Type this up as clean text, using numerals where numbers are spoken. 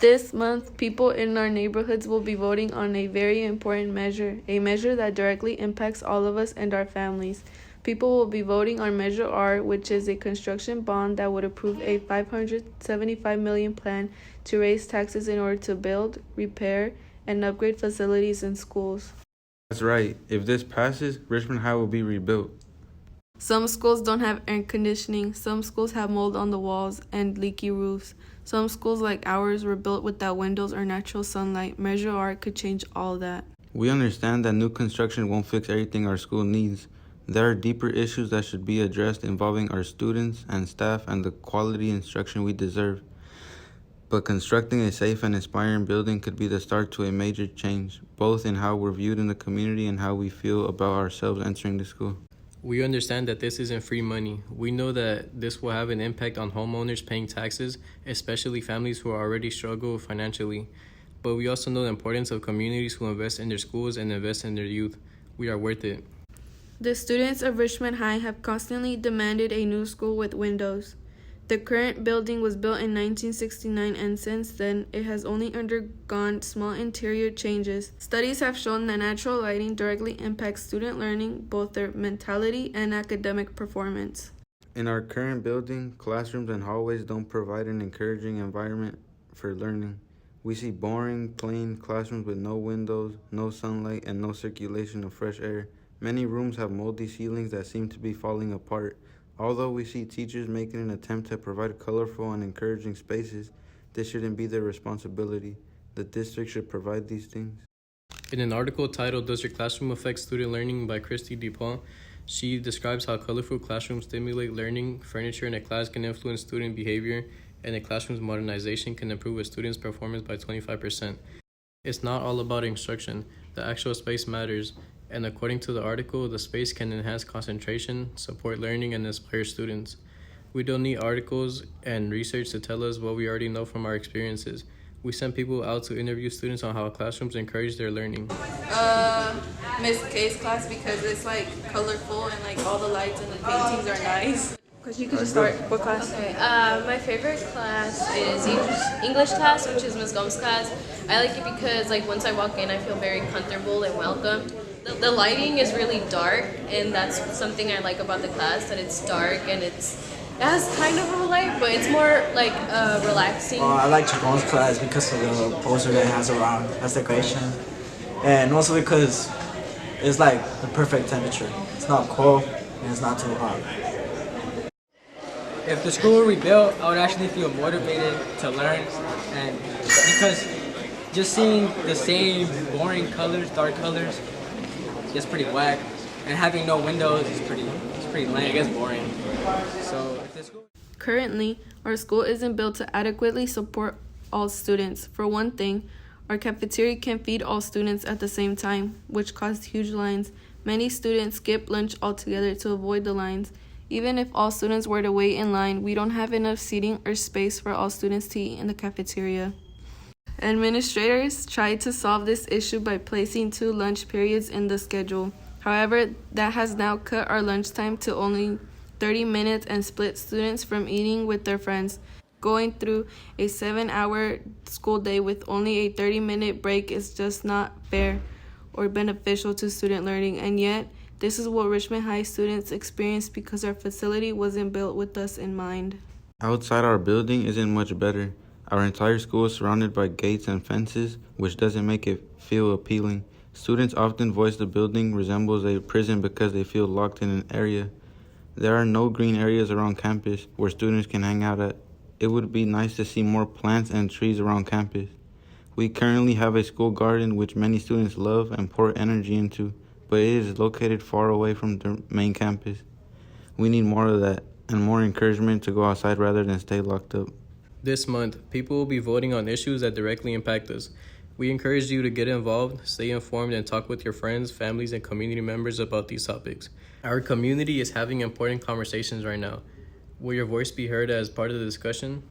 This month, people in our neighborhoods will be voting on a very important measure, a measure that directly impacts all of us and our families. People will be voting on Measure R, which is a construction bond that would approve a $575 million plan to raise taxes in order to build, repair, and upgrade facilities in schools. That's right. If this passes, Richmond High will be rebuilt. Some schools don't have air conditioning, some schools have mold on the walls and leaky roofs. Some schools like ours were built without windows or natural sunlight. Measure R could change all that. We understand that new construction won't fix everything our school needs. There are deeper issues that should be addressed involving our students and staff and the quality instruction we deserve. But constructing a safe and inspiring building could be the start to a major change, both in how we're viewed in the community and how we feel about ourselves entering the school. We understand that this isn't free money. We know that this will have an impact on homeowners paying taxes, especially families who already struggle financially. But we also know the importance of communities who invest in their schools and invest in their youth. We are worth it. The students of Richmond High have constantly demanded a new school with windows. The current building was built in 1969, and since then, it has only undergone small interior changes. Studies have shown that natural lighting directly impacts student learning, both their mentality and academic performance. In our current building, classrooms and hallways don't provide an encouraging environment for learning. We see boring, plain classrooms with no windows, no sunlight, and no circulation of fresh air. Many rooms have moldy ceilings that seem to be falling apart. Although we see teachers making an attempt to provide colorful and encouraging spaces, this shouldn't be their responsibility. The district should provide these things. In an article titled "Does Your Classroom Affect Student Learning" by Christy DePaul, she describes how colorful classrooms stimulate learning, furniture in a class can influence student behavior, and a classroom's modernization can improve a student's performance by 25%. It's not all about instruction. The actual space matters. And according to the article, the space can enhance concentration, support learning, and inspire students. We don't need articles and research to tell us what we already know from our experiences. We send people out to interview students on how classrooms encourage their learning. Miss K's class, because it's like colorful and like all the lights and the paintings are nice. Because you could just start. What class? Okay, my favorite class is English class, which is Ms. Gomes' class. I like it because like once I walk in, I feel very comfortable and welcome. The lighting is really dark, and that's something I like about the class, that it's dark and it has kind of a light, but it's more like relaxing. I like Jonathon's class because of the poster that it has around as decoration, and also because it's like the perfect temperature. It's not cold and it's not too hot. If the school were rebuilt, I would actually feel motivated to learn, and because just seeing the same boring colors, dark colors, it's pretty whack, and having no windows is pretty lame. It gets boring. So if this school... Currently, our school isn't built to adequately support all students. For one thing, our cafeteria can't feed all students at the same time, which caused huge lines. Many students skip lunch altogether to avoid the lines. Even if all students were to wait in line, we don't have enough seating or space for all students to eat in the cafeteria. Administrators tried to solve this issue by placing 2 lunch periods in the schedule. However, that has now cut our lunchtime to only 30 minutes and split students from eating with their friends. Going through a 7-hour school day with only a 30-minute break is just not fair or beneficial to student learning, and yet this is what Richmond High students experience because our facility wasn't built with us in mind. Outside our building isn't much better. Our entire school is surrounded by gates and fences, which doesn't make it feel appealing. Students often voice the building resembles a prison because they feel locked in an area. There are no green areas around campus where students can hang out at. It would be nice to see more plants and trees around campus. We currently have a school garden which many students love and pour energy into, but it is located far away from the main campus. We need more of that and more encouragement to go outside rather than stay locked up. This month, people will be voting on issues that directly impact us. We encourage you to get involved, stay informed, and talk with your friends, families, and community members about these topics. Our community is having important conversations right now. Will your voice be heard as part of the discussion?